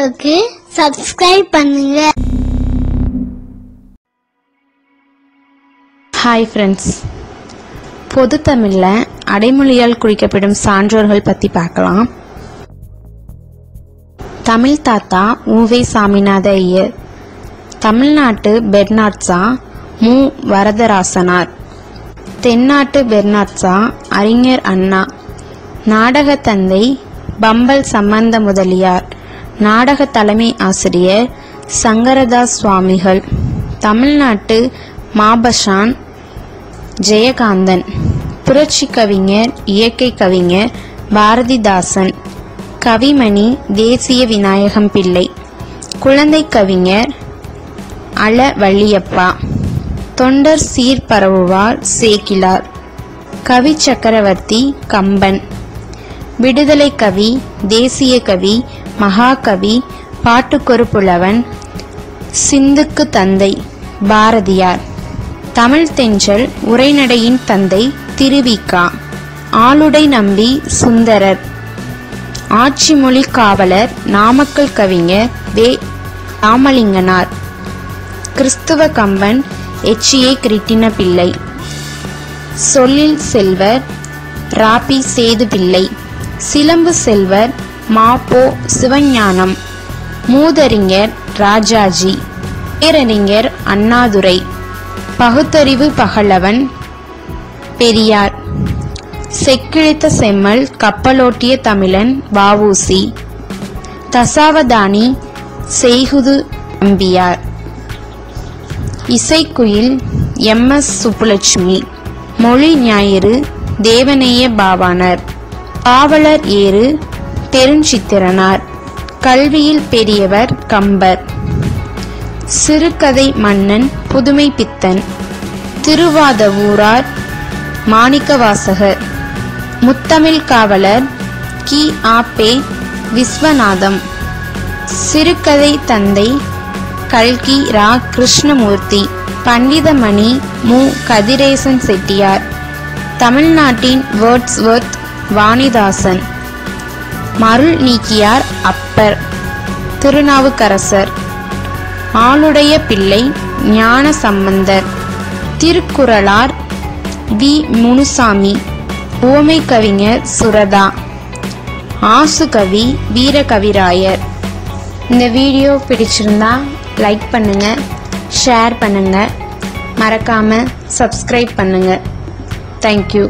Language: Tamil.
வீடியோக்கு சப்ஸ்கிரைப் பண்ணுங்க. ஹாய் ஃப்ரெண்ட்ஸ், பொது தமிழ்ல அடைமொழியால் குறிக்கப்படும் சான்றோர்கள் பத்தி பார்க்கலாம். தமிழ் தாத்தா உவே சாமிநாத ஐயர், தமிழ்நாட்டு பெர்னாட்சா மு வரதராசனார், தென்னாட்டு பெர்னாட்சா அறிஞர் அண்ணா, நாடக தந்தை பம்பல் சம்பந்த முதலியார், நாடக தலைமை ஆசிரியர் சங்கரதாஸ் சுவாமிகள், தமிழ்நாட்டு மாபஷான் ஜெயகாந்தன், புரட்சி கவிஞர் இயற்கை கவிஞர் பாரதிதாசன், கவிமணி தேசிய விநாயகம் பிள்ளை, குழந்தை கவிஞர் அல வள்ளியப்பா, தொண்டர் சீர் பரவுவார் சேக்கிலார், கவி சக்கரவர்த்தி கம்பன், விடுதலை கவி தேசிய கவி மகாகவி பாட்டுக்கொரு புலவன் சிந்துக்கு தந்தை பாரதியார், தமிழ் தென்றல் உரைநடையின் தந்தை திருவிக்கா, ஆளுடை நம்பி சுந்தரர், ஆட்சி மொழி காவலர் நாமக்கல் கவிஞர் வே ராமலிங்கனார், கிறிஸ்துவ கம்பன் எச்சிஏ கிருட்டின பிள்ளை, சொல்லில் செல்வர் ராபி சேது பிள்ளை, சிலம்பு செல்வர் மாப்போ சிவஞானம், மூதறிஞர் ராஜாஜி, பேரறிஞர் அண்ணாதுரை, பகுத்தறிவு பகலவன் பெரியார், செக்கிழித்த செம்மல் கப்பலோட்டிய தமிழன் வஉசி, தசாவதானி செய்குது அம்பியார், இசைக்குயில் MS சுப்புலட்சுமி, மொழி ஞாயிறு தேவநேய பாவாணர், பாவலர் ஏறு பெருஞ்சித்திரனார், கல்வியில் பெரியவர் கம்பர், சிறுகதை மன்னன் புதுமை பித்தன், திருவாதவூரார் மாணிக்கவாசகர், முத்தமிழ் காவலர் கி.ஆ.பெ. விஸ்வநாதம், சிறுகதை தந்தை கல்கி ரா. கிருஷ்ணமூர்த்தி, பண்டிதமணி மு. கதிரேசன் செட்டியார், தமிழ்நாட்டின் வேர்ட்ஸ்வொர்த் வாணிதாசன், மருள் நீக்கியார் அப்பர், திருநாவுக்கரசர், ஆளுடைய பிள்ளை ஞான சம்பந்தர், திருக்குறளார் வி. முனுசாமி, உவமை கவிஞர் சுரதா, ஆசுகவி வீரகவிராயர். இந்த வீடியோ பிடிச்சிருந்தா லைக் பண்ணுங்க, ஷேர் பண்ணுங்க, மறக்காம சப்ஸ்கிரைப் பண்ணுங்க. தேங்க்யூ.